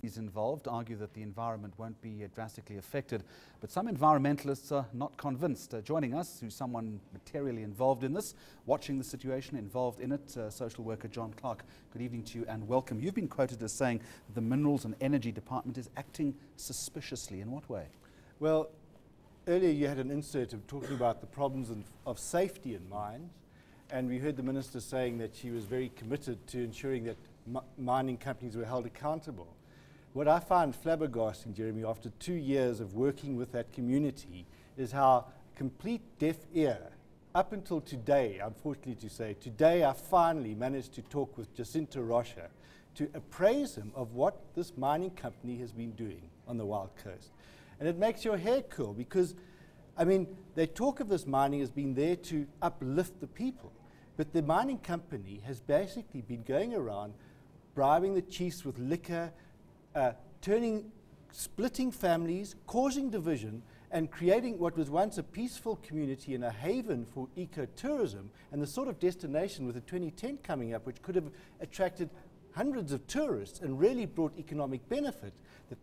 involved argue that the environment won't be drastically affected, but some environmentalists are not convinced. Joining us, who's someone materially involved in this, watching the situation, involved in it, social worker John Clarke. Good evening to you and welcome. You've been quoted as saying that the Minerals and Energy Department is acting suspiciously. In what way? Well, earlier you had an insert of talking about the problems of safety in mines, and we heard the Minister saying that she was very committed to ensuring that mining companies were held accountable. What I find flabbergasting, Jeremy, after 2 years of working with that community, is how complete deaf ear, up until today, unfortunately to say, today I finally managed to talk with Jacinta Rocha to appraise him of what this mining company has been doing on the Wild Coast. And it makes your hair curl because, I mean, they talk of this mining as being there to uplift the people, but the mining company has basically been going around bribing the chiefs with liquor, splitting families, causing division, and creating what was once a peaceful community and a haven for ecotourism, and the sort of destination with the 2010 coming up, which could have attracted hundreds of tourists and really brought economic benefit,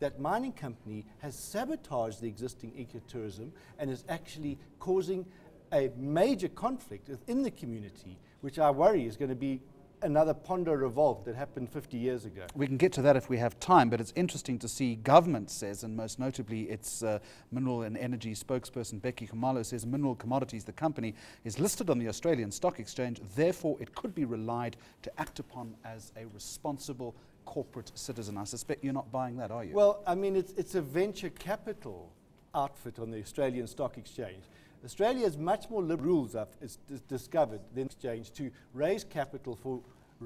that mining company has sabotaged the existing ecotourism and is actually causing a major conflict within the community, which I worry is going to be another Pondo revolt that happened 50 years ago. We can get to that if we have time, but it's interesting to see government says, and most notably its Mineral and Energy spokesperson Becky Khumalo says Mineral Commodities, the company, is listed on the Australian Stock Exchange, therefore it could be relied to act upon as a responsible corporate citizen. I suspect you're not buying that, are you? Well, I mean, it's a venture capital outfit on the Australian Stock Exchange. Australia has much more liberal rules, it's discovered, than exchange to raise capital for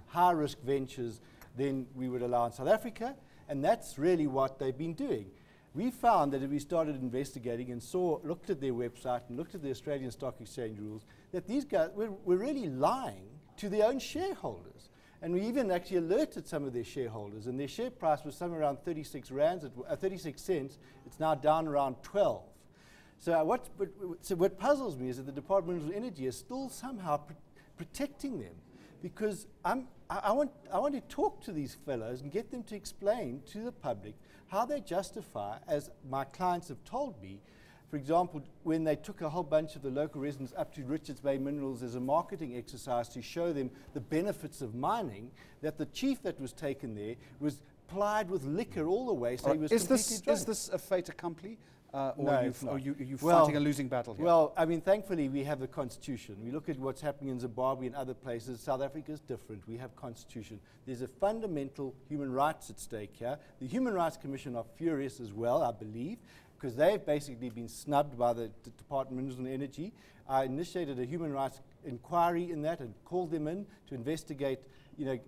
high-risk ventures than we would allow in South Africa, and that's really what they've been doing. We found that if we started investigating and looked at their website and looked at the Australian Stock Exchange rules, that these guys were really lying to their own shareholders. And we even actually alerted some of their shareholders, and their share price was somewhere around 36 cents. It's now down around 12. So what puzzles me is that the Department of Energy is still somehow protecting them, because I want to talk to these fellows and get them to explain to the public how they justify, as my clients have told me, for example, when they took a whole bunch of the local residents up to Richards Bay Minerals as a marketing exercise to show them the benefits of mining, that the chief that was taken there was plied with liquor all the way, so he was completely drunk. Is this a fait accompli? Or no, are you fighting a losing battle here? Well, I mean, thankfully we have the Constitution. We look at what's happening in Zimbabwe and other places. South Africa is different. We have Constitution. There's a fundamental human rights at stake here. The Human Rights Commission are furious as well, I believe, because they've basically been snubbed by the Department of Minerals and Energy. I initiated a human rights inquiry in that and called them in to investigate,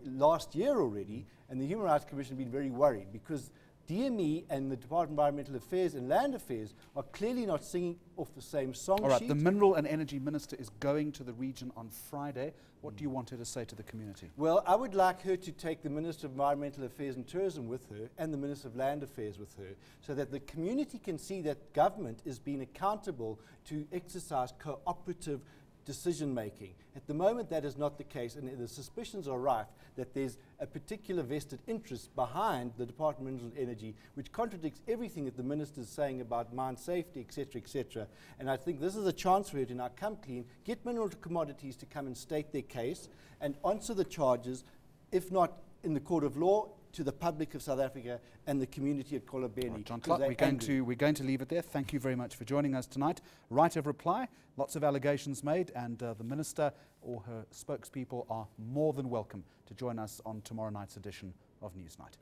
last year already, and the Human Rights Commission have been very worried because DME and the Department of Environmental Affairs and Land Affairs are clearly not singing off the same song sheet. All right, the Mineral and Energy Minister is going to the region on Friday. What do you want her to say to the community? Well, I would like her to take the Minister of Environmental Affairs and Tourism with her and the Minister of Land Affairs with her, so that the community can see that government is being accountable to exercise cooperative decision-making. At the moment, that is not the case, and the suspicions are rife that there's a particular vested interest behind the Department of Minerals and Energy, which contradicts everything that the Minister is saying about mine safety, etc., etc. And I think this is a chance for her to now come clean, get Mineral Commodities to come and state their case, and answer the charges, if not in the court of law, to the public of South Africa and the community at Xolobeni. Right, John Clarke, we're going to leave it there. Thank you very much for joining us tonight. Right of reply, lots of allegations made, and the Minister or her spokespeople are more than welcome to join us on tomorrow night's edition of Newsnight.